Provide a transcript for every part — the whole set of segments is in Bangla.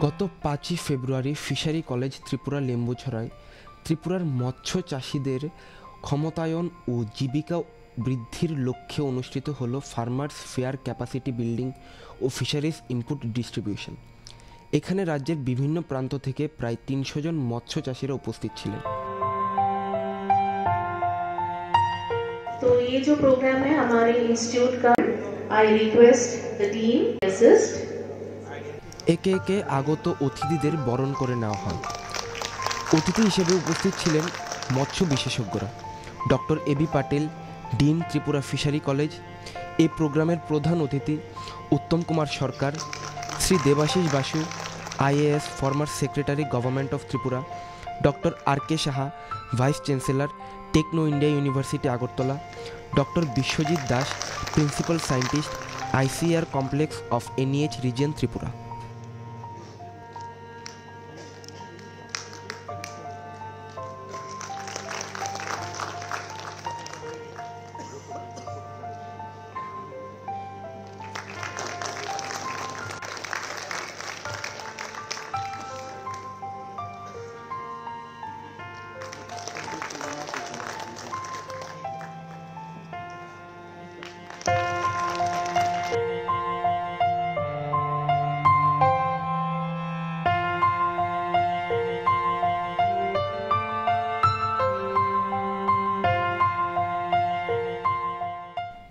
গত ৫ই ফেব্রুয়ারি ফিশারি কলেজ ত্রিপুরা লেম্বুছড়ায় ত্রিপুরার মৎস্য চাষীদের ক্ষমতায়ন ও জীবিকা বৃদ্ধির লক্ষ্যে অনুষ্ঠিত হল ফার্মার্স ফেয়ার ক্যাপাসিটি বিল্ডিং ও ফিশারিজ ইনপুট ডিস্ট্রিবিউশন। এখানে রাজ্যের বিভিন্ন প্রান্ত থেকে প্রায় ৩০০ জন মৎস্য চাষীরা উপস্থিত ছিলেন। तो ये जो प्रोग्राम है हमारे इंस्टीट्यूट का, I request the team assist. একে একে আগত অতিথিদের বরণ করে নেওয়া হয়। অতিথি হিসেবে উপস্থিত ছিলেন মৎস্য বিশেষজ্ঞরা। Doctor A B Patel, dean, Tripura fishery college. এই প্রোগ্রামের প্রধান অতিথি Uttam Kumar Sarkar, Shri Debashis Basu, IAS, former secretary government of Tripura, doctor R K Saha, vice chancellor, Techno India University Agartala, doctor Biswajit Das, principal scientist, ICAR complex of NEH region Tripura.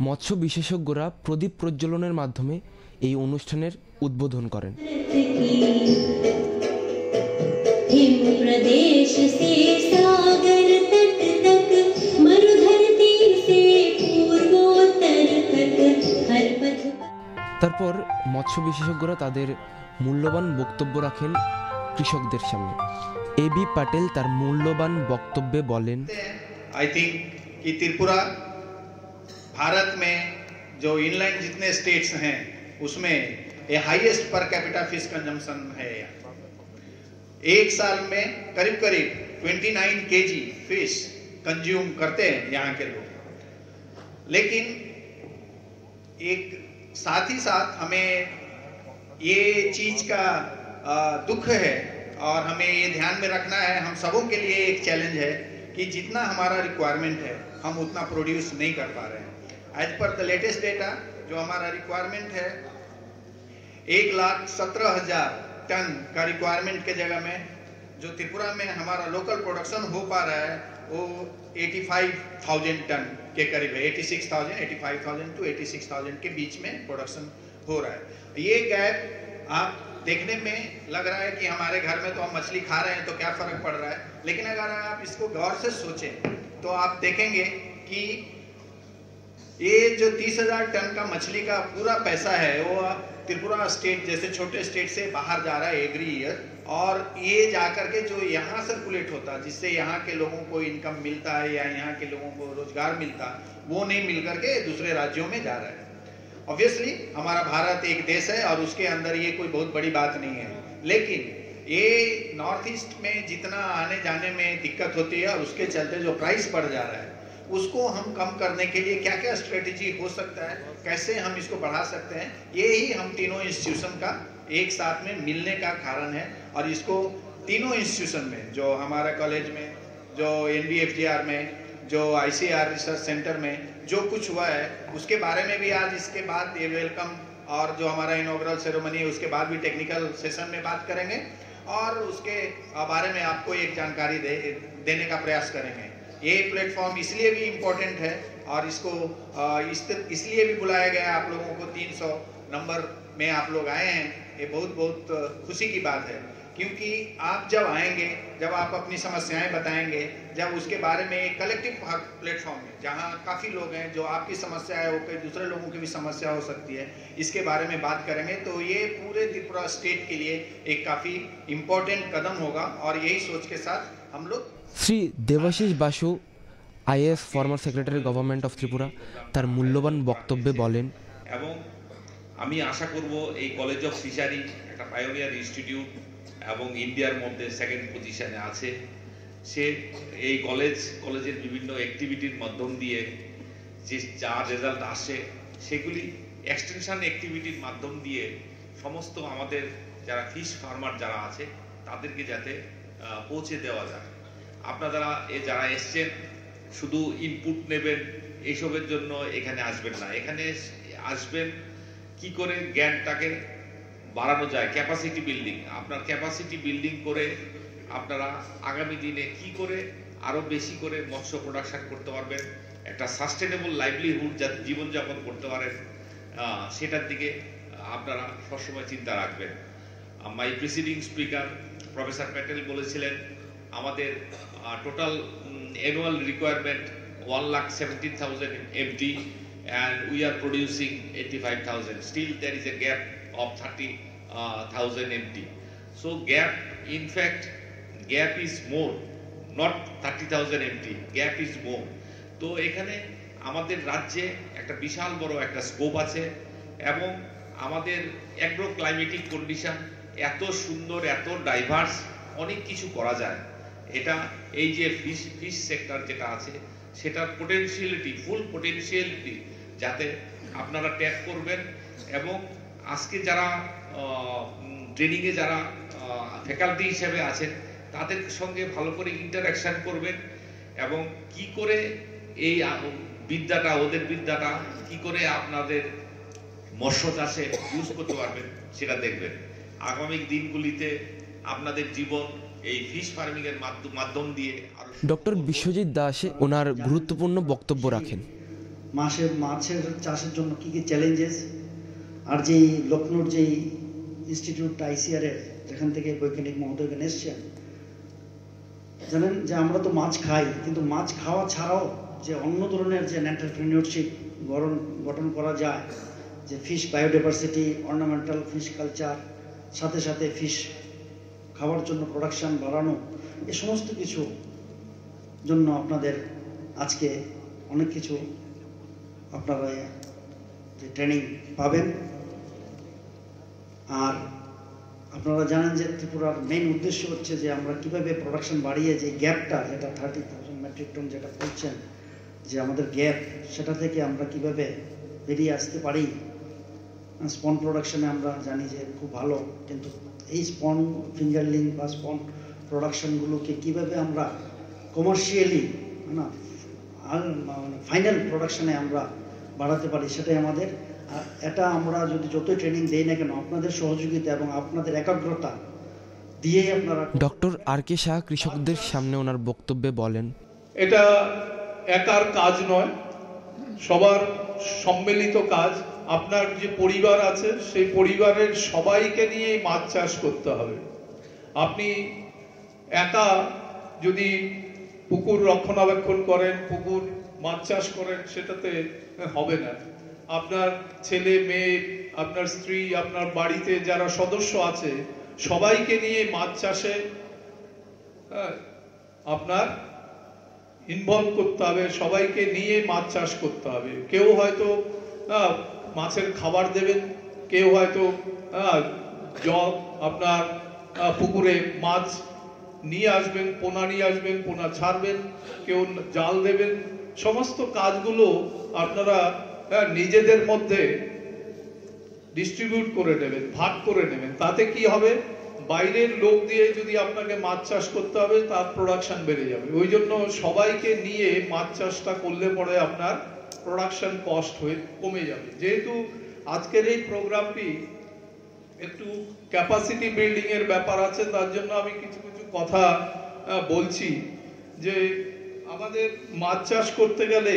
মৎস্য বিশেষজ্ঞরা প্রদীপ প্রজ্বলনের মাধ্যমে এই অনুষ্ঠানের উদ্বোধন করেন। তারপর মৎস্য বিশেষজ্ঞরা তাদের মূল্যবান বক্তব্য রাখেন কৃষকদের সামনে। এবি পাটেল তার মূল্যবান বক্তব্যে বলেন, आई थिंक कि त्रिपुरा भारत में जो इनलैंड जितने स्टेट्स हैं उसमें ये highest per capita fish consumption है। एक साल में करीब करीब 29 केजी फिश कंज्यूम करते हैं यहाँ के लोग। लेकिन एक साथ ही साथ हमें ये चीज का दुख है और हमें ये ध्यान में रखना है, हम सबों के लिए एक चैलेंज है कि जितना हमारा रिक्वायरमेंट है हम उतना प्रोड्यूस नहीं कर पा रहे हैं। As per the latest data जो हमारा रिक्वायरमेंट है 1,17,000 टन का रिक्वायरमेंट के जगह में जो त्रिपुरा में हमारा लोकल प्रोडक्शन हो पा रहा है वो 85,000 टन के करीब है। 85,000 टू 86,000 के बीच में प्रोडक्शन हो रहा है। ये गैप आप देखने में लग रहा है कि हमारे घर में तो हम मछली खा रहे हैं तो क्या फर्क पड़ रहा है, लेकिन अगर आप इसको गौर से सोचें तो आप देखेंगे कि ये जो 30,000 टन का मछली का पूरा पैसा है वो त्रिपुरा स्टेट जैसे छोटे स्टेट से बाहर जा रहा है एवरी ईयर, और ये जाकर के जो यहाँ सर्कुलेट होता है जिससे यहाँ के लोगों को इनकम मिलता है या यहाँ के लोगों को रोजगार मिलता है वो नहीं मिल करके दूसरे राज्यों में जा रहा है। ऑब्वियसली हमारा भारत एक देश है और उसके अंदर ये कोई बहुत बड़ी बात नहीं है, लेकिन ये नॉर्थ ईस्ट में जितना आने जाने में दिक्कत होती है और उसके चलते जो प्राइस बढ़ जा रहा है उसको हम कम करने के लिए क्या क्या स्ट्रेटेजी हो सकता है, कैसे हम इसको बढ़ा सकते हैं, ये ही हम तीनों इंस्टीट्यूशन का एक साथ में मिलने का कारण है। और इसको तीनों इंस्टीट्यूशन में जो हमारा कॉलेज में, जो NBFGR में, जो ICR रिसर्च सेंटर में जो कुछ हुआ है उसके बारे में भी आज इसके बाद ये वेलकम और जो हमारा इनॉग्रल सेरेमनी है उसके बाद भी टेक्निकल सेशन में बात करेंगे और उसके बारे में आपको एक जानकारी देने का प्रयास करेंगे। ये प्लेटफॉर्म इसलिए भी इम्पोर्टेंट है और इसको इसलिए भी बुलाया गया आप लोगों को 300 नंबर में आप लोग आए हैं। ये बहुत बहुत खुशी की बात है, क्योंकि आप जब आएंगे, जब आप अपनी समस्याएं बताएंगे, जब उसके बारे में एक कलेक्टिव प्लेटफॉर्म है जहां काफ़ी लोग हैं जो आपकी समस्या है वो कई दूसरे लोगों की भी समस्या हो सकती है, इसके बारे में बात करेंगे तो ये पूरे त्रिपुरा स्टेट के लिए एक काफ़ी इम्पोर्टेंट कदम होगा। और यही सोच के साथ हम लोग Shri Debashis Basu, IAS, former secretary government of Tripura, তার মূল্যবান বক্তব্যে বলেন, এবং আমি আশা করব এই কলেজ অফ ফিশারি একটা পায়োনিয়ার ইনস্টিটিউট এবং ইন্ডিয়ার মধ্যে সেকেন্ড পজিশনে আছে। সে এই কলেজের বিভিন্ন অ্যাক্টিভিটির মাধ্যম দিয়ে যে যা রেজাল্ট আসে সেগুলি এক্সটেনশন অ্যাক্টিভিটির মাধ্যম দিয়ে সমস্ত আমাদের যারা ফিশ ফার্মার যারা আছে তাদেরকে যাতে পৌঁছে দেওয়া যায়। আপনারা যারা এসছেন শুধু ইনপুট নেবেন এইসবের জন্য এখানে আসবেন না, এখানে আসবেন কি করে জ্ঞানটাকে বাড়ানো যায়, ক্যাপাসিটি বিল্ডিং। আপনার ক্যাপাসিটি বিল্ডিং করে আপনারা আগামী দিনে কি করে আরো বেশি করে মৎস্য প্রোডাকশন করতে পারবেন, একটা সাস্টেনেবল লাইভলিহুড যাতে জীবনযাপন করতে পারেন সেটার দিকে আপনারা সবসময় চিন্তা রাখবেন। মাই প্রিসিডিং স্পিকার প্রফেসর প্যাটেল বলেছিলেন আমাদের total annual requirement 1,17,000 MT and we are producing 85,000. Still there is a gap of 30,000 MT. So gap, in fact, gap is more, not 30,000 MT, gap is more. তো এখানে আমাদের রাজ্যে একটা বিশাল বড় একটা স্কোপ আছে এবং আমাদের অ্যাগ্রো ক্লাইমেটিক কন্ডিশন এত সুন্দর, এত ডাইভার্স, অনেক কিছু করা যায়। এটা এই যে ফিশ সেক্টর যেটা আছে সেটার পোটেনশিয়ালিটি, ফুল পোটেনশিয়ালিটি যাতে আপনারা ট্যাপ করবেন এবং আজকে যারা ট্রেনিংয়ে যারা ফ্যাকাল্টি হিসেবে আছেন তাদের সঙ্গে ভালো করে ইন্টারাকশন করবেন এবং কি করে এই বিদ্যাটা, ওদের বিদ্যাটা কি করে আপনাদের মৎস্য চাষে ইউজ করতে পারবেন সেটা দেখবেন। আগামী দিনগুলিতে আপনাদের জীবন এই ফিশ ফার্মিং এর মাধ্যম দিয়ে ডক্টর বিশ্বজিৎ দাস ওনার গুরুত্বপূর্ণ বক্তব্য রাখেন। মাছের চাষের জন্য কি কি চ্যালেঞ্জেস, আর যেই লখনৌর যেই ইনস্টিটিউটটা ICAR এর যেখান থেকে বৈজ্ঞানিক মহোদয় এখানে এসছেন, জানেন যে আমরা তো মাছ খাই, কিন্তু মাছ খাওয়া ছাড়াও যে অন্য ধরনের যে এন্টারপ্রেনিয়রশিপ গঠন করা যায়, যে fish biodiversity, ornamental fish culture, সাথে সাথে ফিশ খাওয়ার জন্য প্রোডাকশন বাড়ানো, এই সমস্ত কিছু জন্য আপনাদের আজকে অনেক কিছু আপনারা যে ট্রেনিং পাবেন। আর আপনারা জানেন যে ত্রিপুরার মেইন উদ্দেশ্য হচ্ছে যে আমরা কিভাবে প্রোডাকশন বাড়িয়ে যে গ্যাপটা, যেটা 30,000 মেট্রিক টন যেটা বলছেন যে আমাদের গ্যাপ, সেটা থেকে আমরা কিভাবে বেরিয়ে আসতে পারি। স্পন প্রোডাকশনে আমরা জানি যে খুব ভালো, কিন্তু এই স্পন ফিঙ্গারলিং বা স্পন প্রোডাকশনগুলোকে কিভাবে আমরা কমার্শিয়ালি না ফাইনাল প্রোডাকশনে আমরা বাড়াতে পারি, সেটাই আমাদের। আর এটা আমরা যদি যতই ট্রেনিং দেই না কেন, আপনাদের সহযোগিতা এবং আপনাদের একাগ্রতা দিয়েই আপনারা। ডক্টর RK শাহ কৃষকদের সামনে ওনার বক্তব্যে বলেন, এটা একার কাজ নয়, সবার সম্মিলিত কাজ। আপনার যে পরিবার আছে সেই পরিবারের সবাইকে নিয়ে মাছ চাষ করতে হবে। আপনি একা যদি পুকুর রক্ষণাবেক্ষণ করেন, পুকুর মাছ চাষ করেন, সেটাতে হবে না। আপনার ছেলে মেয়ে, আপনার স্ত্রী, আপনার বাড়িতে যারা সদস্য আছে সবাইকে নিয়ে মাছ চাষে আপনার ইনভলভ করতে হবে, সবাইকে নিয়ে মাছ চাষ করতে হবে। কেউ হয়তো মাছের খাবার দেবেন, কেউ হয়তো জল আপনার পুকুরে মাছ নিয়ে আসবেন, পোনা নিয়ে আসবেন, পোনা ছাড়বেন, কেউ জাল দেবেন। সমস্ত কাজগুলো আপনারা নিজেদের মধ্যে ডিস্ট্রিবিউট করে নেবেন, ভাগ করে নেবেন। তাতে কি হবে, বাইরের লোক দিয়ে যদি আপনাকে মাছ চাষ করতে হবে তার প্রোডাকশন বেড়ে যাবে। ওই জন্য সবাইকে নিয়ে মাছ চাষটা করলে পরে আপনার প্রোডাকশন কস্ট হয়ে কমে যাবে। যেহেতু আজকের এই প্রোগ্রামটি একটু ক্যাপাসিটি বিল্ডিং এর ব্যাপার আছে, তার জন্য আমি কিছু কিছু কথা বলছি। যে আমাদের মাছ চাষ করতে গেলে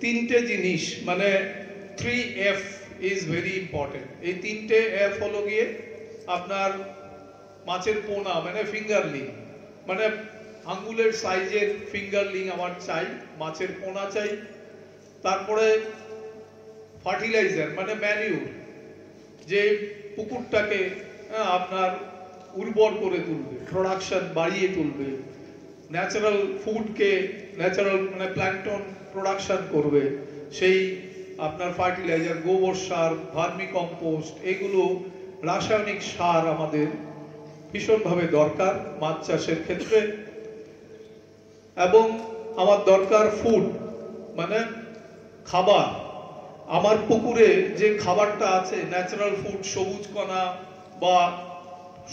তিনটে জিনিস, মানে 3F ইজ ভেরি ইম্পর্টেন্ট। এই তিনটে F হলো গিয়ে আপনার মাছের পোনা, মানে ফিঙ্গারলিং, মানে আঙ্গুলের সাইজের ফিঙ্গারলিং আমার চাই, মাছের পোনা চাই। তারপরে ফার্টিলাইজার মানে ম্যানিউর, যে পুকুরটাকে আপনার উর্বর করে তুলবে, প্রোডাকশন বাড়িয়ে তুলবে, ন্যাচারাল ফুডকে, ন্যাচারাল মানে প্ল্যাঙ্কটন প্রোডাকশন করবে, সেই আপনার ফার্টিলাইজার, গোবর সার, ভার্মি কম্পোস্ট, এগুলো রাসায়নিক সার আমাদের ভীষণভাবে দরকার মাছ চাষের ক্ষেত্রে। এবং আমার দরকার ফুড, মানে খাবার। আমার পুকুরে যে খাবারটা আছে ন্যাচারাল ফুড, সবুজ কণা বা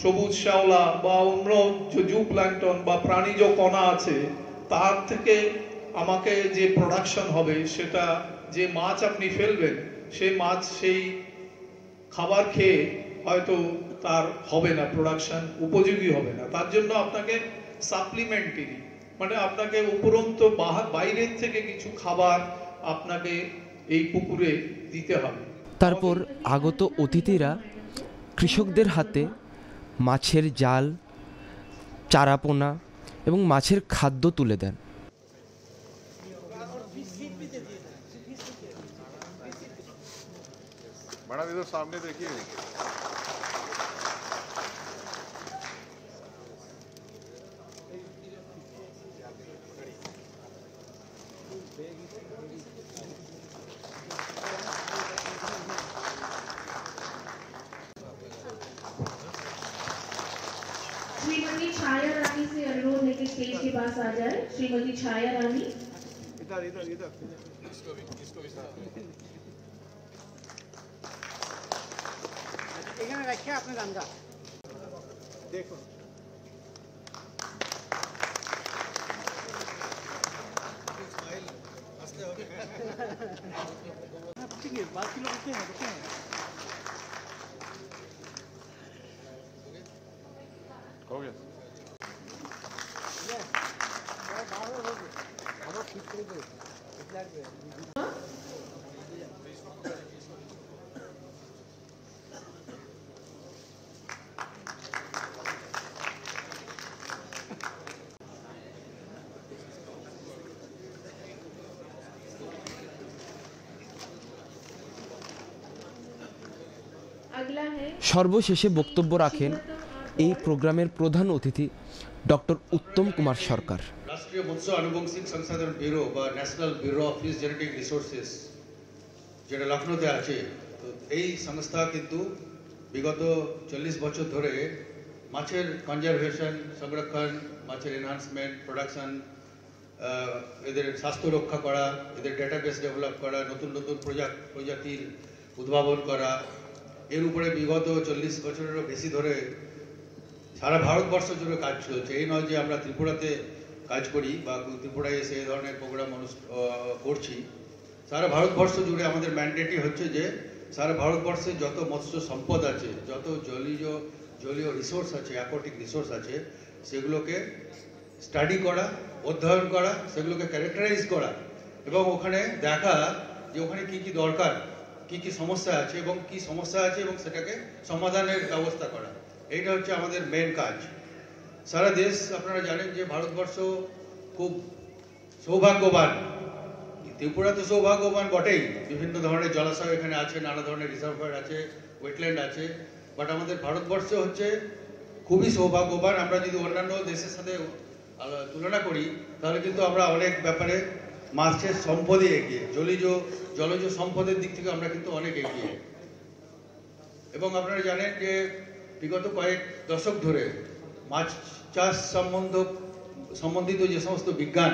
সবুজ শ্যাওলা বা অন্য যে জু প্ল্যাঙ্কটন বা প্রাণীজ কণা আছে তার থেকে আমাকে যে প্রোডাকশন হবে সেটা, যে মাছ আপনি ফেলবেন সেই মাছ সেই খাবার খেয়ে হয়তো তার হবে না, প্রোডাকশন উপযোগী হবে না। তার জন্য আপনাকে সাপ্লিমেন্টারি মানে আপনাকে উপরন্ত বাইরের থেকে কিছু খাবার আপনাকে এই পুকুরে দিতে হবে। তারপর আগত অতিথিরা কৃষকদের হাতে মাছের জাল, চারাপোনা এবং মাছের খাদ্য তুলে দেন। मैडम इधर सामने देखिए। श्रीमती छाया रानी से अनुरोध है कि स्टेज के पास आ जाए। श्रीमती छाया रानी, इधर इधर इधर এখানে রাখে আপনি রান্না দেখুন। ठीक है, बात किलो रुके हैं हो गया। अगला है সর্বশেষে বক্তব্য রাখেন এই প্রোগ্রামের প্রধান অতিথি ডক্টর উত্তম কুমার সরকার। রাষ্ট্রীয় মৎস্য আনুবংশিক সংশোধন ব্যুরো বা national bureau of fish genetic resources যেটা লখনৌতে আছে, তো এই সংস্থা কিন্তু বিগত 40 বছর ধরে মাছের কনজারভেশন, সংরক্ষণ, মাছের এনহান্সমেন্ট, প্রোডাকশন, এদের স্বাস্থ্য রক্ষা করা, এদের ডেটাবেস ডেভেলপ করা, নতুন নতুন প্রজাতির উদ্ভাবন করা, এর উপরে বিগত 40 বছরেরও বেশি ধরে সারা ভারতবর্ষ জুড়ে কাজ চলছে। এই নয় যে আমরা ত্রিপুরাতে কাজ করি বা ত্রিপুরায় এসে এই ধরনের প্রোগ্রাম করছি। সারা ভারতবর্ষ জুড়ে আমাদের ম্যান্ডেটই হচ্ছে যে সারা ভারতবর্ষে যত মৎস্য সম্পদ আছে, যত জলীয় রিসোর্স আছে, অ্যাকোয়াটিক রিসোর্স আছে, সেগুলোকে স্টাডি করা, অধ্যয়ন করা, সেগুলোকে ক্যারেক্টারাইজ করা এবং ওখানে দেখা যে ওখানে কি কি দরকার, কি কি সমস্যা আছে এবং কি সমস্যা আছে এবং সেটাকে সমাধানের ব্যবস্থা করা। এইটা হচ্ছে আমাদের মেন কাজ। সারা দেশ আপনারা জানেন যে ভারতবর্ষ খুব সৌভাগ্যবান। ত্রিপুরা তো সৌভাগ্যবান বটেই, বিভিন্ন ধরনের জলাশয় এখানে আছে, নানা ধরনের রিজার্ভার আছে, ওয়েটল্যান্ড আছে, বাট আমাদের ভারতবর্ষ হচ্ছে খুবই সৌভাগ্যবান। আমরা যদি অন্যান্য দেশের সাথে তুলনা করি তাহলে কিন্তু আমরা অনেক ব্যাপারে মাছের সম্পদে এগিয়ে, জলজ সম্পদের দিক থেকে আমরা কিন্তু অনেক এগিয়ে। এবং আপনারা জানেন যে বিগত কয়েক দশক ধরে মাছ চাষ সম্বন্ধিত যে সমস্ত বিজ্ঞান,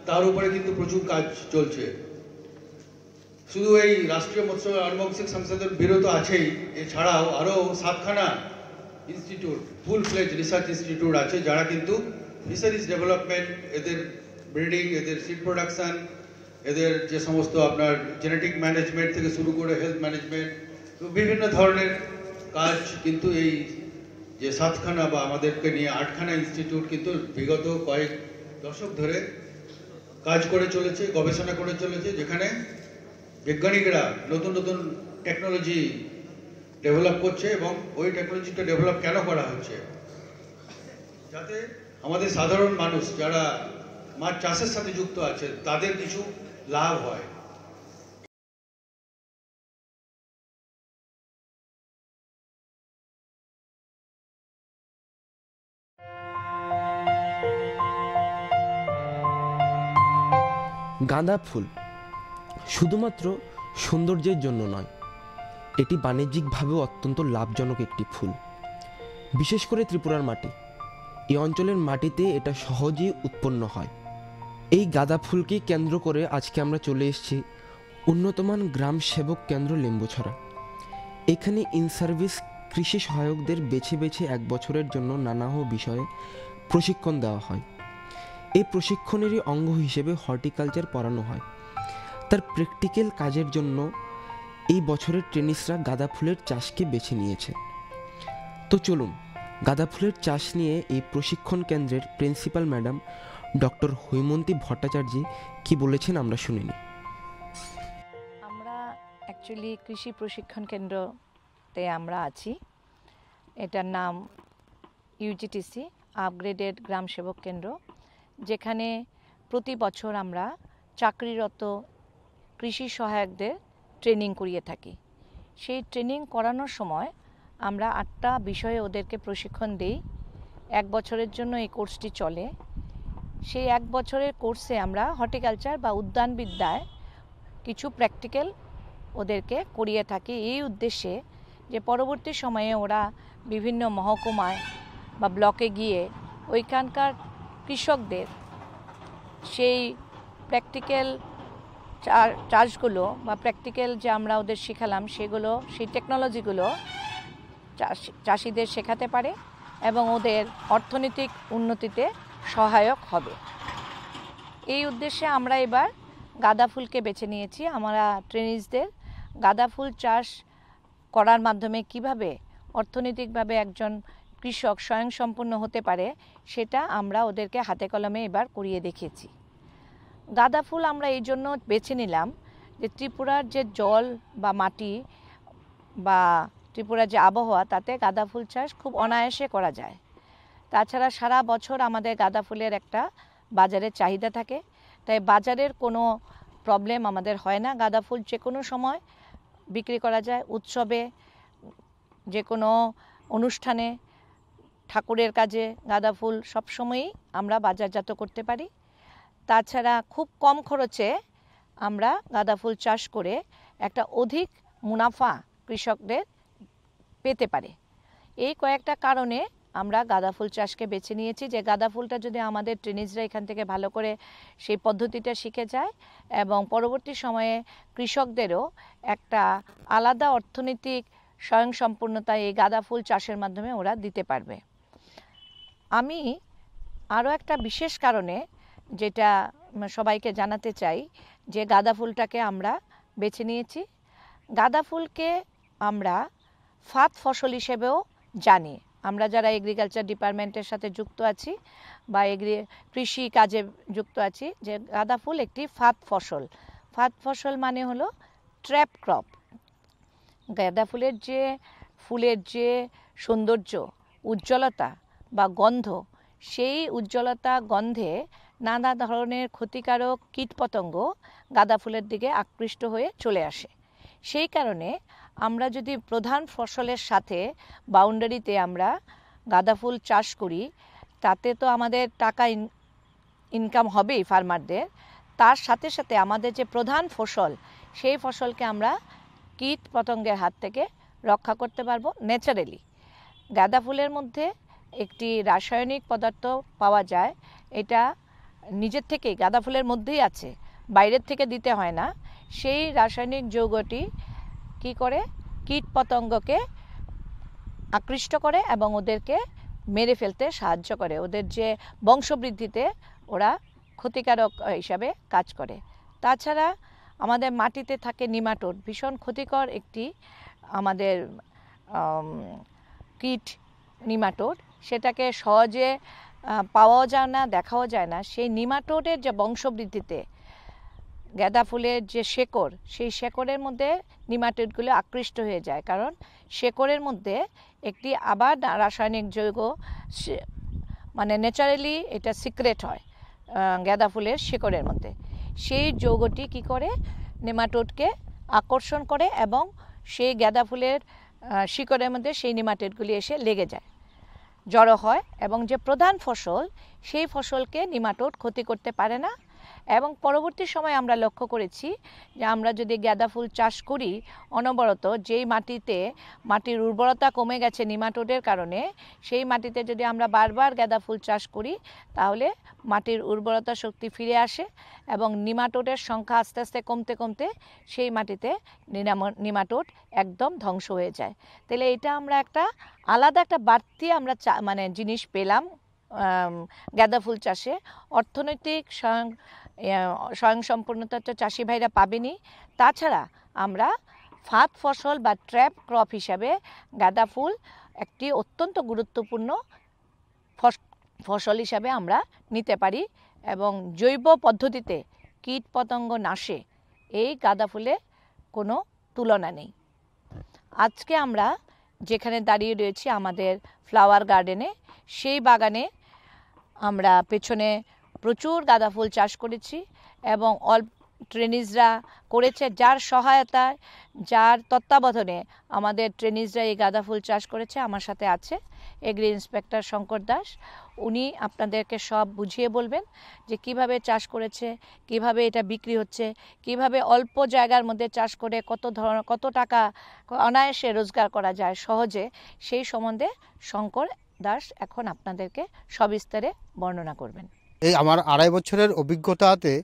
তার উপরে কিন্তু প্রচুর কাজ চলছে। শুধু এই রাষ্ট্রীয় মৎস্য আনুবংশিক সংশোধন ব্যুরো তো আছেই, এছাড়াও আরও 7খানা ইনস্টিটিউট, ফুল ফ্লেজ রিসার্চ ইনস্টিটিউট আছে, যারা কিন্তু ফিশারিজ ডেভেলপমেন্ট, এদের ব্রিডিং, এদের সিড প্রোডাকশন, এদের যে সমস্ত আপনার জেনেটিক ম্যানেজমেন্ট থেকে শুরু করে হেলথ ম্যানেজমেন্ট, বিভিন্ন ধরনের কাজ কিন্তু এই যে 7খানা বা আমাদেরকে নিয়ে 8খানা ইনস্টিটিউট কিন্তু বিগত কয়েক দশক ধরে কাজ করে চলেছে, গবেষণা করে চলেছে, যেখানে বৈজ্ঞানিকরা নতুন নতুন টেকনোলজি ডেভেলপ করছে। এবং ওই টেকনোলজিটা ডেভেলপ কেন করা হচ্ছে? যাতে আমাদের সাধারণ মানুষ যারা মাছ চাষের সাথে যুক্ত আছে তাদের কিছু লাভ হয়। গাঁদা ফুল শুধুমাত্র সৌন্দর্যের জন্য নয়, এটি বাণিজ্যিকভাবেও অত্যন্ত লাভজনক একটি ফুল। বিশেষ করে ত্রিপুরার মাটি, এই অঞ্চলের মাটিতে এটা সহজেই উৎপন্ন হয়। এই গাঁদা ফুলকে কেন্দ্র করে আজকে আমরা চলে এসেছি উন্নতমান গ্রাম সেবক কেন্দ্র লেম্বুছড়া। এখানে ইন সার্ভিস কৃষি সহায়কদের বেছে বেছে 1 বছরের জন্য নানা বিষয়ে প্রশিক্ষণ দেওয়া হয়। এই প্রশিক্ষণেরই অঙ্গ হিসেবে হর্টিকালচার পড়ানো হয়। তার প্র্যাকটিক্যাল কাজের জন্য এই বছরের ট্রেনিসরা গাঁদা ফুলের চাষকে বেছে নিয়েছে। তো চলুন গাঁদা ফুলের চাষ নিয়ে এই প্রশিক্ষণ কেন্দ্রের principal madam doctor Haimanti Bhattacharya কি বলেছেন আমরা শুনে নিই। আমরা অ্যাকচুয়ালি কৃষি প্রশিক্ষণ কেন্দ্রতে আমরা আছি। এটার নাম ইউজিটিসি আপগ্রেডেড গ্রাম সেবক কেন্দ্র, যেখানে প্রতি বছর আমরা চাকরিরত কৃষি সহায়কদের ট্রেনিং করিয়ে থাকি। সেই ট্রেনিং করানোর সময় আমরা 8টা বিষয়ে ওদেরকে প্রশিক্ষণ দিই। 1 বছরের জন্য এই কোর্সটি চলে। সেই 1 বছরের কোর্সে আমরা হর্টিকালচার বা উদ্যানবিদ্যায় কিছু প্র্যাকটিক্যাল ওদেরকে করিয়ে থাকি, এই উদ্দেশ্যে যে পরবর্তী সময়ে ওরা বিভিন্ন মহকুমায় বা ব্লকে গিয়ে ওইখানকার কৃষকদের সেই প্র্যাকটিক্যাল চাষগুলো বা প্র্যাকটিক্যাল যে আমরা ওদের শেখালাম সেগুলো, সেই টেকনোলজিগুলো চাষিদের শেখাতে পারে এবং ওদের অর্থনৈতিক উন্নতিতে সহায়ক হবে। এই উদ্দেশ্যে আমরা এবার গাঁদা ফুলকে বেছে নিয়েছি। আমরা ট্রেনিসদের গাঁদা ফুল চাষ করার মাধ্যমে কিভাবে অর্থনৈতিকভাবে একজন কৃষক স্বয়ংসম্পূর্ণ হতে পারে সেটা আমরা ওদেরকে হাতে কলমে এবার করিয়ে দেখিয়েছি। গাঁদা ফুল আমরা এই জন্য বেছে নিলাম যে ত্রিপুরার যে জল বা মাটি বা ত্রিপুরার যে আবহাওয়া, তাতে গাঁদা ফুল চাষ খুব অনায়াসে করা যায়। তাছাড়া সারা বছর আমাদের গাঁদা ফুলের একটা বাজারের চাহিদা থাকে, তাই বাজারের কোনো প্রবলেম আমাদের হয় না। গাঁদা ফুল যে কোনো সময় বিক্রি করা যায়, উৎসবে, যে কোনো অনুষ্ঠানে, ঠাকুরের কাজে গাঁদা ফুল সবসময়ই আমরা বাজারজাত করতে পারি। তাছাড়া খুব কম খরচে আমরা গাঁদা ফুল চাষ করে একটা অধিক মুনাফা কৃষকদের পেতে পারে। এই কয়েকটা কারণে আমরা গাঁদা ফুল চাষকে বেছে নিয়েছি, যে গাঁদা ফুলটা যদি আমাদের ট্রেনিসরা এখান থেকে ভালো করে সেই পদ্ধতিটা শিখে যায় এবং পরবর্তী সময়ে কৃষকদেরও একটা আলাদা অর্থনৈতিক স্বয়ংসম্পূর্ণতা এই গাঁদা ফুল চাষের মাধ্যমে ওরা দিতে পারবে। আমি আরও একটা বিশেষ কারণে যেটা সবাইকে জানাতে চাই, যে গাঁদা ফুলটাকে আমরা বেছে নিয়েছি। গাঁদা ফুলকে আমরা ফাত ফসল হিসেবেও জানি। আমরা যারা এগ্রিকালচার ডিপার্টমেন্টের সাথে যুক্ত আছি বা কৃষি কাজে যুক্ত আছি, যে গাঁদা ফুল একটি ফাত ফসল। ফাত ফসল মানে হলো ট্র্যাপ ক্রপ। গাঁদা ফুলের যে সৌন্দর্য, উজ্জ্বলতা বা গন্ধ, সেই উজ্জ্বলতা গন্ধে নানা ধরনের ক্ষতিকারক কীটপতঙ্গ গাঁদা ফুলের দিকে আকৃষ্ট হয়ে চলে আসে। সেই কারণে আমরা যদি প্রধান ফসলের সাথে বাউন্ডারিতে আমরা গাঁদা ফুল চাষ করি, তাতে তো আমাদের টাকা ইনকাম হবেই ফার্মারদের। তার সাথে সাথে আমাদের যে প্রধান ফসল, সেই ফসলকে আমরা কীট পতঙ্গের হাত থেকে রক্ষা করতে পারবো ন্যাচারালি। গাঁদা ফুলের মধ্যে একটি রাসায়নিক পদার্থ পাওয়া যায়, এটা নিজের থেকেই গাঁদা ফুলের মধ্যেই আছে, বাইরের থেকে দিতে হয় না। সেই রাসায়নিক যৌগটি কি করে, কীট পতঙ্গকে আকৃষ্ট করে এবং ওদেরকে মেরে ফেলতে সাহায্য করে। ওদের যে বংশবৃদ্ধিতে ওরা ক্ষতিকারক হিসাবে কাজ করে। তাছাড়া আমাদের মাটিতে থাকে নিমাটোড, ভীষণ ক্ষতিকর একটি আমাদের কীট নিমাটোড। সেটাকে সহজে পাওয়াও যায় না, দেখাও যায় না। সেই নিমাটোডের যে বংশবৃদ্ধিতে গাঁদা ফুলের যে শেকড়, সেই শেকড়ের মধ্যে নিমাটোডগুলো আকৃষ্ট হয়ে যায়, কারণ শেকড়ের মধ্যে একটি আবার রাসায়নিক যৌগ মানে ন্যাচারালি এটা সিক্রেট হয় গাঁদা ফুলের শেকড়ের মধ্যে। সেই যৌগটি কি করে, নেমাটোডকে আকর্ষণ করে এবং সেই গাঁদা ফুলের শিকড়ের মধ্যে সেই নিমাটোডগুলি এসে লেগে যায়, জড়ো হয় এবং যে প্রধান ফসল, সেই ফসলকে নিমাটোড ক্ষতি করতে পারে না এবং পরবর্তী সময় আমরা লক্ষ্য করেছি যে আমরা যদি গাঁদা ফুল চাষ করি অনবরত, যেই মাটিতে মাটির উর্বরতা কমে গেছে নিমাটোডের কারণে, সেই মাটিতে যদি আমরা বারবার গাঁদা ফুল চাষ করি তাহলে মাটির উর্বরতা শক্তি ফিরে আসে এবং নিমাটোডের সংখ্যা আস্তে আস্তে কমতে কমতে সেই মাটিতে নিমাটোড একদম ধ্বংস হয়ে যায়। তাহলে এটা আমরা একটা আলাদা একটা বাড়তি আমরা মানে জিনিস পেলাম গাঁদা ফুল চাষে। অর্থনৈতিক স্বয়ংসম্পূর্ণতা তো চাষি ভাইরা পাবেনি, তাছাড়া আমরা ফাঁদ ফসল বা ট্র্যাপ ক্রপ হিসাবে গাঁদা ফুল একটি অত্যন্ত গুরুত্বপূর্ণ ফসল হিসাবে আমরা নিতে পারি এবং জৈব পদ্ধতিতে কীট পতঙ্গ নাশে এই গাঁদা ফুলে কোনো তুলনা নেই। আজকে আমরা যেখানে দাঁড়িয়ে রয়েছি আমাদের ফ্লাওয়ার গার্ডেনে, সেই বাগানে আমরা পেছনে প্রচুর গাঁদা ফুল চাষ করেছি এবং ট্রেনিজরা করেছে, যার সহায়তায় যার তত্ত্বাবধানে আমাদের ট্রেনিজরা এই গাঁদা ফুল চাষ করেছে। আমার সাথে আছে এগ্রি ইন্সপেক্টর শঙ্কর দাস, উনি আপনাদেরকে সব বুঝিয়ে বলবেন যে কিভাবে চাষ করেছে, কিভাবে এটা বিক্রি হচ্ছে, কিভাবে অল্প জায়গার মধ্যে চাষ করে কত টাকা অনায়াসে রোজগার করা যায় সহজে, সেই সম্বন্ধে শঙ্কর দাস এখন আপনাদেরকে সবিস্তারে বর্ণনা করবেন। এই আমার 2.5 বছরের অভিজ্ঞতাতে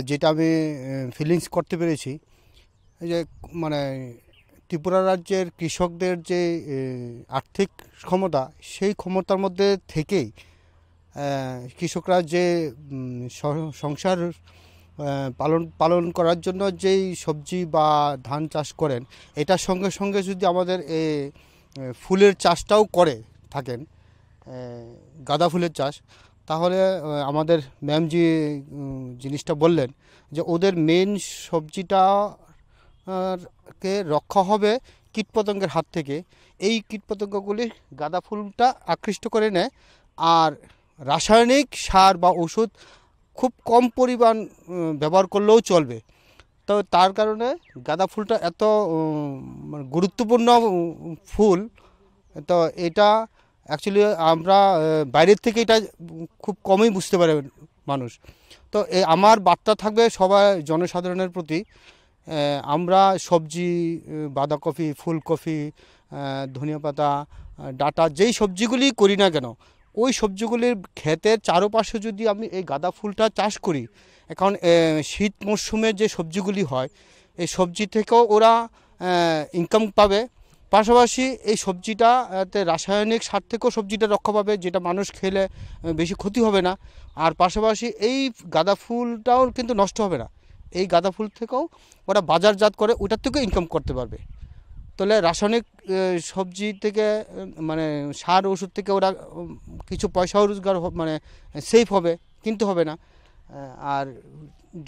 যেটা আমি ফিলিংস করতে পেরেছি, যে মানে ত্রিপুরা রাজ্যের কৃষকদের যে আর্থিক ক্ষমতা, সেই ক্ষমতার মধ্যে থেকেই কৃষকরা যে সংসার পালন করার জন্য যেই সবজি বা ধান চাষ করেন, এটার সঙ্গে সঙ্গে যদি আমাদের ফুলের চাষটাও করে থাকেন, গাঁদা ফুলের চাষ, তাহলে আমাদের ম্যাম যে জিনিসটা বললেন যে ওদের মেন সবজিটাকে রক্ষা হবে কীটপতঙ্গের হাত থেকে। এই কীটপতঙ্গগুলি গাঁদা ফুলটা আকৃষ্ট করে নেয়, আর রাসায়নিক সার বা ওষুধ খুব কম পরিমাণ ব্যবহার করলেও চলবে। তো তার কারণে গাঁদা ফুলটা এত গুরুত্বপূর্ণ ফুল। তো এটা অ্যাকচুয়ালি আমরা বাইরের থেকে এটা খুব কমই বুঝতে পারে মানুষ। তো আমার বার্তা থাকবে সবাই জনসাধারণের প্রতি, আমরা সবজি, বাঁধাকপি, ফুলকপি, ধনিয়া পাতা, ডাঁটা, যেই সবজিগুলি করি না কেন, ওই সবজিগুলির ক্ষেতের চারপাশে যদি আমি এই গাঁদা ফুলটা চাষ করি, এখন শীত মরশুমে যে সবজিগুলি হয়, এই সবজি থেকেও ওরা ইনকাম পাবে, পাশাপাশি এই সবজিটাতে রাসায়নিক সার থেকেও সবজিটা রক্ষা পাবে, যেটা মানুষ খেলে বেশি ক্ষতি হবে না। আর পাশাপাশি এই গাঁদা ফুলটাও কিন্তু নষ্ট হবে না, এই গাঁদা ফুল থেকেও ওরা বাজারজাত করে ওটার থেকেও ইনকাম করতে পারবে। তাহলে রাসায়নিক সবজি থেকে মানে সার ওষুধ থেকে ওরা কিছু পয়সাও রোজগার মানে সেফ হবে, কিনতে হবে না, আর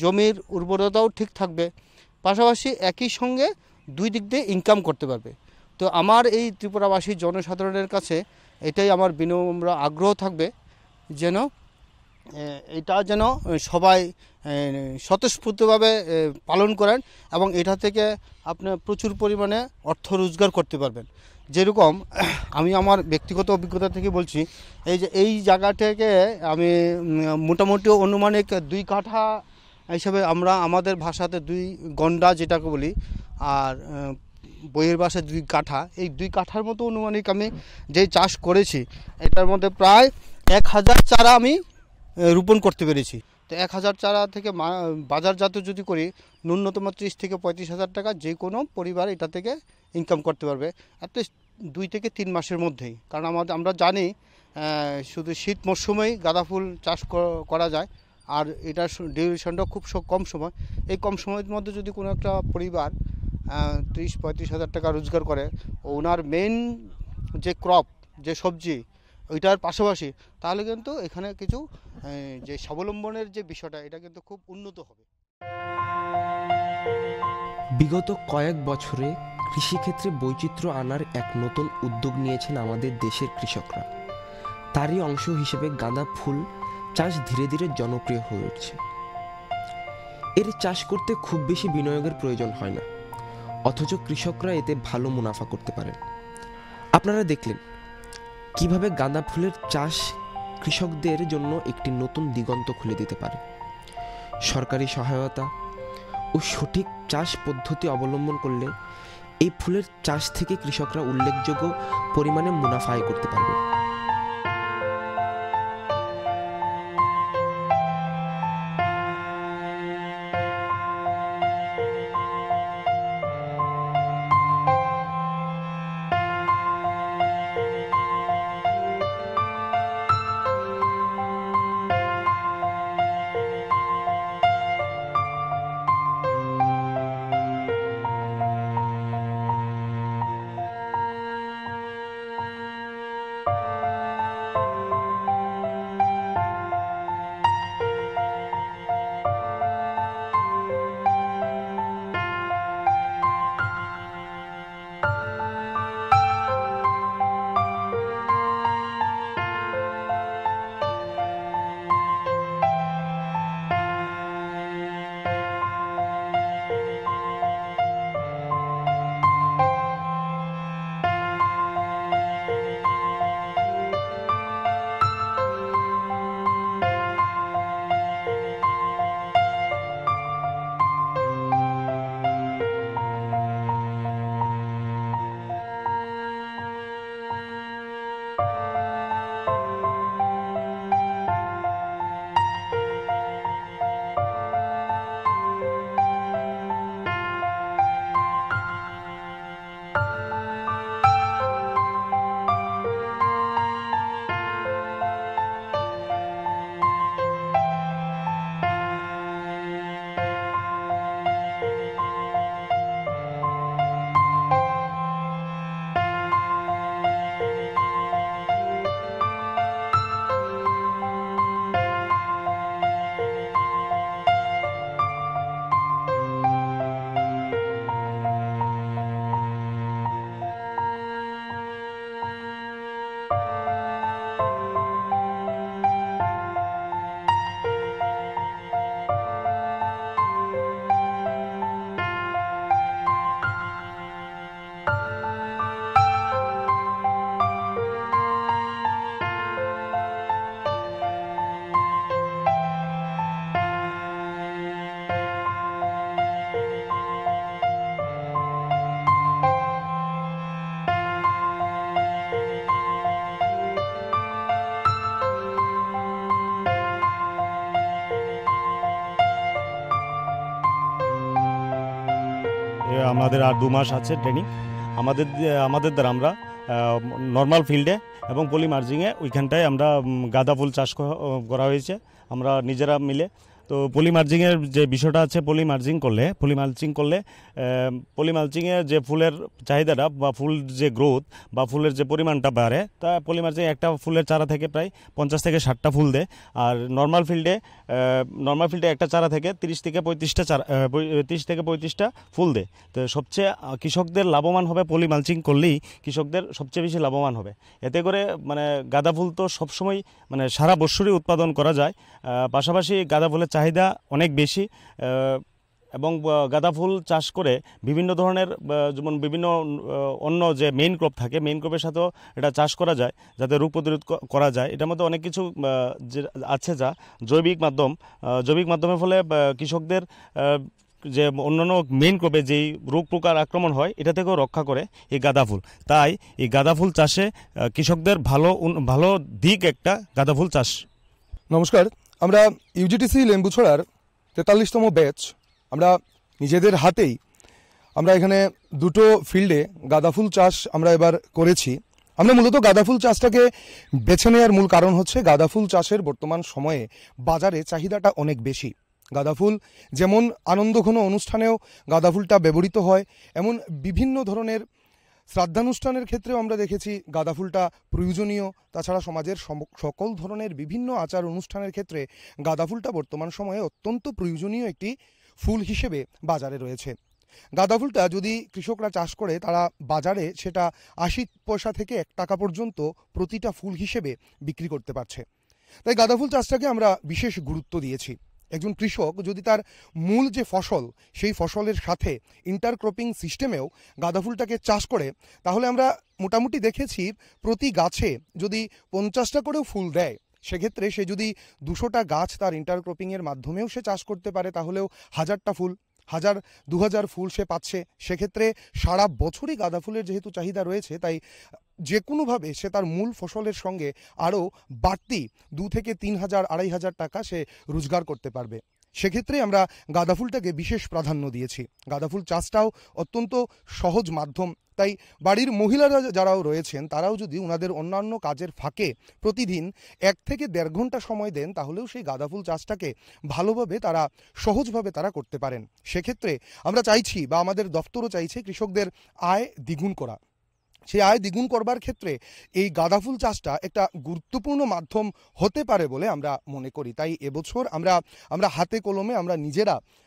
জমির উর্বরতাও ঠিক থাকবে, পাশাপাশি একই সঙ্গে দুই দিক দিয়ে ইনকাম করতে পারবে। তো আমার এই ত্রিপুরাবাসী জনসাধারণের কাছে এটাই আমার বিনম্র আগ্রহ থাকবে, যেন এটা যেন সবাই স্বতঃস্ফূর্তভাবে পালন করেন এবং এটা থেকে আপনি প্রচুর পরিমাণে অর্থ রোজগার করতে পারবেন। যেরকম আমি আমার ব্যক্তিগত অভিজ্ঞতা থেকে বলছি, এই যে এই জায়গাটাকে আমি মোটামুটি অনুমানিক 2 কাঠা হিসাবে, আমরা আমাদের ভাষাতে 2 গন্ডা যেটাকে বলি, আর বইয়ের ভাষায় 2 কাঠা, এই 2 কাঠার মতো অনুমানিক আমি যে চাষ করেছি, এটার মধ্যে প্রায় 1000 চারা আমি রোপণ করতে পেরেছি। তো 1000 চারা থেকে বাজারজাত যদি করি, ন্যূনতম 30 থেকে 35,000 টাকা যে কোনো পরিবার এটা থেকে ইনকাম করতে পারবে, অ্যাটলিস্ট 2 থেকে 3 মাসের মধ্যেই। কারণ আমরা জানি শুধু শীত মরশুমেই গাঁদা ফুল চাষ করা যায়, আর এটার ডিউরেশনটা খুব কম সময়। এই কম সময়ের মধ্যে যদি কোনো একটা পরিবার 30-35,000 টাকা রোজগার করে, ওনার মেন যে ক্রপ, যে সবজি, ওইটার পাশাপাশি, তাহলে কিন্তু এখানে কিছু যে স্বাবলম্বনের যে বিষয়টা, এটা কিন্তু খুব উন্নত হবে। বিগত কয়েক বছরে কৃষিক্ষেত্রে বৈচিত্র্য আনার এক নতুন উদ্যোগ নিয়েছেন আমাদের দেশের কৃষকরা। তারই অংশ হিসেবে গাঁদা ফুল চাষ ধীরে ধীরে জনপ্রিয় হয়ে উঠছে। এর চাষ করতে খুব বেশি বিনিয়োগের প্রয়োজন হয় না, অথচ কৃষকরা এতে ভালো মুনাফা করতে পারেন। আপনারা দেখলেন কিভাবে গাঁদা ফুলের চাষ কৃষকদের জন্য একটি নতুন দিগন্ত খুলে দিতে পারে। সরকারি সহায়তা ও সঠিক চাষ পদ্ধতি অবলম্বন করলে এই ফুলের চাষ থেকে কৃষকরা উল্লেখযোগ্য পরিমাণে মুনাফা আয় করতে পারবে। আমাদের আর 2 মাস আছে ট্রেনিং। আমাদের দ্বারা আমরা নর্মাল ফিল্ডে এবং পলি মার্জিংয়ে ওইখানটায় আমরা গাঁদা ফুল চাষ করা হয়েছে আমরা নিজেরা মিলে। তো পলি মার্জিংয়ের যে বিষয়টা আছে, পলি মার্জিং করলে পলি মালচিংয়ে যে ফুলের চাহিদাটা বা ফুল যে গ্রোথ বা ফুলের যে পরিমাণটা বাড়ে, তা পলি মার্জিং একটা ফুলের চারা থেকে প্রায় 50 থেকে 60টা ফুল দেয়। আর নর্মাল ফিল্ডে একটা চারা থেকে 30 থেকে 35টা ফুল দেয়। তো সবচেয়ে কৃষকদের লাভবান হবে, পলি মালচিং করলেই কৃষকদের সবচেয়ে বেশি লাভবান হবে। এতে করে মানে গাঁদা ফুল তো সবসময় মানে সারা বছরই উৎপাদন করা যায়। পাশাপাশি গাঁদা ফুলের চাহিদা অনেক বেশি এবং গাঁদা ফুল চাষ করে বিভিন্ন ধরনের যেমন বিভিন্ন অন্য যে মেইন ক্রপ থাকে, মেইন ক্রপের সাথেও এটা চাষ করা যায় যাতে রোগ প্রতিরোধ করা যায়। এটার মধ্যে অনেক কিছু যে আছে যা জৈবিক মাধ্যমের ফলে কৃষকদের যে অন্যান্য মেইন ক্রপে যেই রোগ পোকার আক্রমণ হয় এটা থেকেও রক্ষা করে এই গাঁদা ফুল। তাই এই গাঁদা ফুল চাষে কৃষকদের ভালো দিক একটা গাঁদা ফুল চাষ। নমস্কার, আমরা ইউজিটিসি লেম্বুছড়ার 43তম ব্যাচ আমরা নিজেদের হাতেই আমরা এখানে দুটো ফিল্ডে গাঁদা ফুল চাষ আমরা এবার করেছি। আমরা মূলত গাঁদা ফুল চাষটাকে বেছে নেওয়ার মূল কারণ হচ্ছে গাঁদা ফুল চাষের বর্তমান সময়ে বাজারে চাহিদাটা অনেক বেশি। গাঁদা ফুল যেমন আনন্দঘন অনুষ্ঠানেও গাঁদা ফুলটা ব্যবহৃত হয়, এমন বিভিন্ন ধরনের শ্রাদ্ধানুষ্ঠানের ক্ষেত্রেও আমরা দেখেছি গাঁদা ফুলটা প্রয়োজনীয়। তাছাড়া সমাজের সকল ধরনের বিভিন্ন আচার অনুষ্ঠানের ক্ষেত্রে গাঁদা ফুলটা বর্তমান সময়ে অত্যন্ত প্রয়োজনীয় একটি ফুল হিসেবে বাজারে রয়েছে। গাঁদা ফুলটা যদি কৃষকরা চাষ করে তারা বাজারে সেটা 80 পয়সা থেকে 1 টাকা পর্যন্ত প্রতিটা ফুল হিসেবে বিক্রি করতে পারছে। তাই গাঁদা ফুল চাষটাকে আমরা বিশেষ গুরুত্ব দিয়েছি। একজন কৃষক যদি তার মূল যে ফসল সেই ফসলের সাথে ইন্টারক্রপিং সিস্টেমেও গাঁদা ফুলটাকে চাষ করে, তাহলে আমরা মোটামুটি দেখেছি প্রতি গাছে যদি 50টা করেও ফুল দেয়, সেক্ষেত্রে সে যদি 200টা গাছ তার ইন্টারক্রপিংয়ের মাধ্যমেও সে চাষ করতে পারে, তাহলেও 1000টা ফুল, 1000-2000 ফুল সে পাচ্ছে। সেক্ষেত্রে সারা বছরই গাঁদা ফুলের যেহেতু চাহিদা রয়েছে, তাই যে কোনোভাবে সে তার মূল ফসলের সঙ্গে আরও বাড়তি 2 থেকে 3000-2500 টাকা সে রোজগার করতে পারবে। সেক্ষেত্রে আমরা গাঁদা ফুলটাকে বিশেষ প্রাধান্য দিয়েছি। গাঁদা ফুল চাষটাও অত্যন্ত সহজ মাধ্যম, তাই বাড়ির মহিলারা যারাও রয়েছেন তারাও যদি ওনাদের অন্যান্য কাজের ফাঁকে প্রতিদিন 1 থেকে 1.5 ঘন্টা সময় দেন, তাহলেও সেই গাঁদা ফুল চাষটাকে ভালোভাবে তারা সহজভাবে তারা করতে পারেন। সেক্ষেত্রে আমরা চাইছি বা আমাদের দপ্তরও চাইছে কৃষকদের আয় দ্বিগুণ করা। সেই আয় দ্বিগুণ করবার ক্ষেত্রে এই গাঁদা ফুল চাষটা একটা গুরুত্বপূর্ণ মাধ্যম হতে পারে বলে আমরা মনে করি। তাই এবছর আমরা হাতে কলমে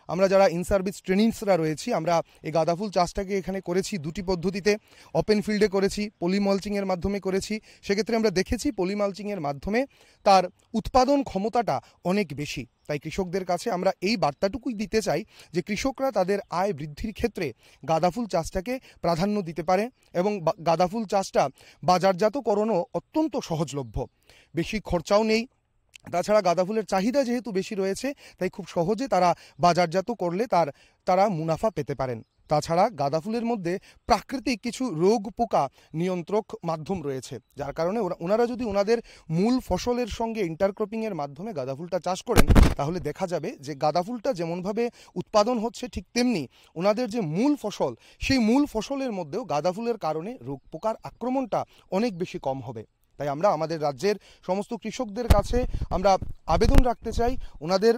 আমরা যারা ইন সার্ভিস ট্রেনিংসরা রয়েছি, আমরা এই গাঁদা ফুল চাষটাকে এখানে করেছি 2টি পদ্ধতিতে। ওপেন ফিল্ডে করেছি, পলিমালচিংয়ের মাধ্যমে করেছি। সেক্ষেত্রে আমরা দেখেছি পলিমালচিংয়ের মাধ্যমে তার উৎপাদন ক্ষমতাটা অনেক বেশি। তাই কৃষকদের কাছে আমরা এই বার্তাটুকুই দিতে চাই যে কৃষকরা তাদের আয় বৃদ্ধির ক্ষেত্রে গাঁদা ফুল চাষটাকে প্রাধান্য দিতে পারে এবং গাঁদা ফুল চাষটা বাজারজাতকরণও অত্যন্ত সহজলভ্য, বেশি খরচাও নেই। তাছাড়া গাঁদা ফুলের চাহিদা যেহেতু বেশি রয়েছে, তাই খুব সহজে তারা বাজারজাত করলে তারা মুনাফা পেতে পারেন। তাছাড়া গাঁদা ফুলের মধ্যে প্রাকৃতিক কিছু রোগ পোকা নিয়ন্ত্রক মাধ্যম রয়েছে, যার কারণে ওনারা যদি ওনাদের মূল ফসলের সঙ্গে ইন্টারক্রপিংয়ের মাধ্যমে গাঁদা ফুলটা চাষ করেন, তাহলে দেখা যাবে যে গাঁদা ফুলটা যেমনভাবে উৎপাদন হচ্ছে, ঠিক তেমনি ওনাদের যে মূল ফসল, সেই মূল ফসলের মধ্যেও গাঁদা ফুলের কারণে রোগ পোকার আক্রমণটা অনেক বেশি কম হবে। তাই আমরা আমাদের রাজ্যের সমস্ত কৃষকদের কাছে আমরা আবেদন রাখতে চাই, ওনাদের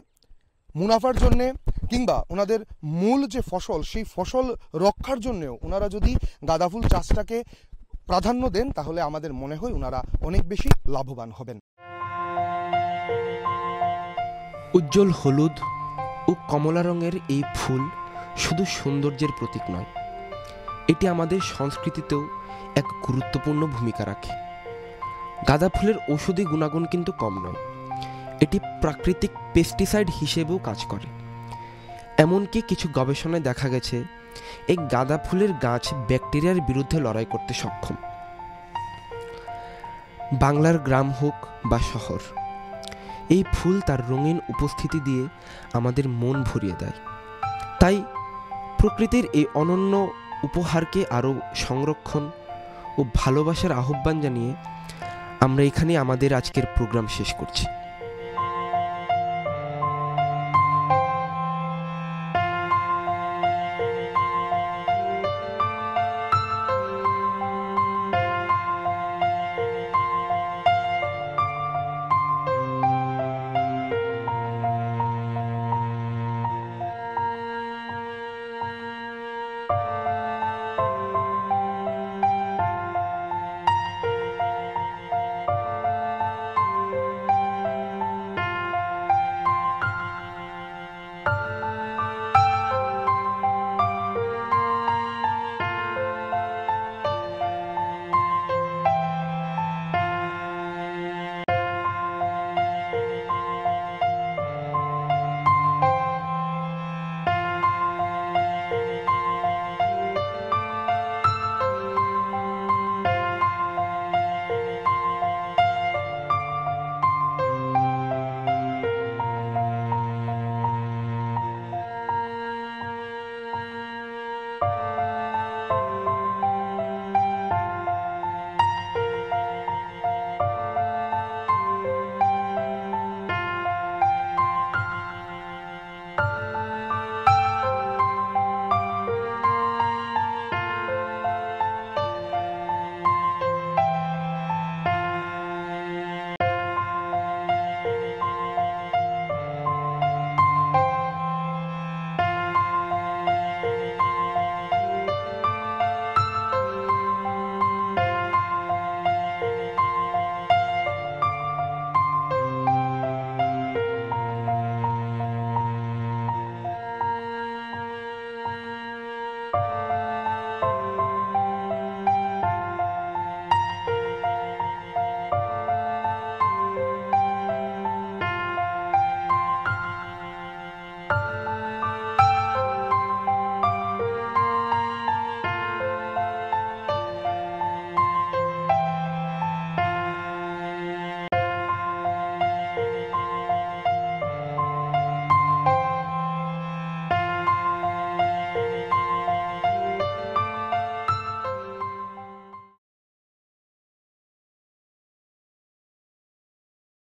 মুনাফার জন্যে কিংবা ওনাদের মূল যে ফসল, সেই ফসল রক্ষার জন্যেও ওনারা যদি গাঁদা ফুল চাষটাকে প্রাধান্য দেন, তাহলে আমাদের মনে হয় ওনারা অনেক বেশি লাভবান হবেন। উজ্জ্বল হলুদ ও কমলা রঙের এই ফুল শুধু সৌন্দর্যের প্রতীক নয়, এটি আমাদের সংস্কৃতিতেও এক গুরুত্বপূর্ণ ভূমিকা রাখে। গাঁদা ফুলের ঔষধি গুণাগুণ কিন্তু কম নয়, এটি প্রাকৃতিক পেস্টিসাইড হিসেবেও কাজ করে। এমনকি কিছু গবেষণায় দেখা গেছে এই গাঁদা ফুলের গাছ ব্যাকটেরিয়ার বিরুদ্ধে লড়াই করতে সক্ষম। বাংলার গ্রাম হোক বা শহর, এই ফুল তার রঙিন উপস্থিতি দিয়ে আমাদের মন ভরিয়ে দেয়। তাই প্রকৃতির এই অনন্য উপহারকে আরও সংরক্ষণ ও ভালোবাসার আহ্বান জানিয়ে আমরা এখানে আমাদের আজকের প্রোগ্রাম শেষ করছি।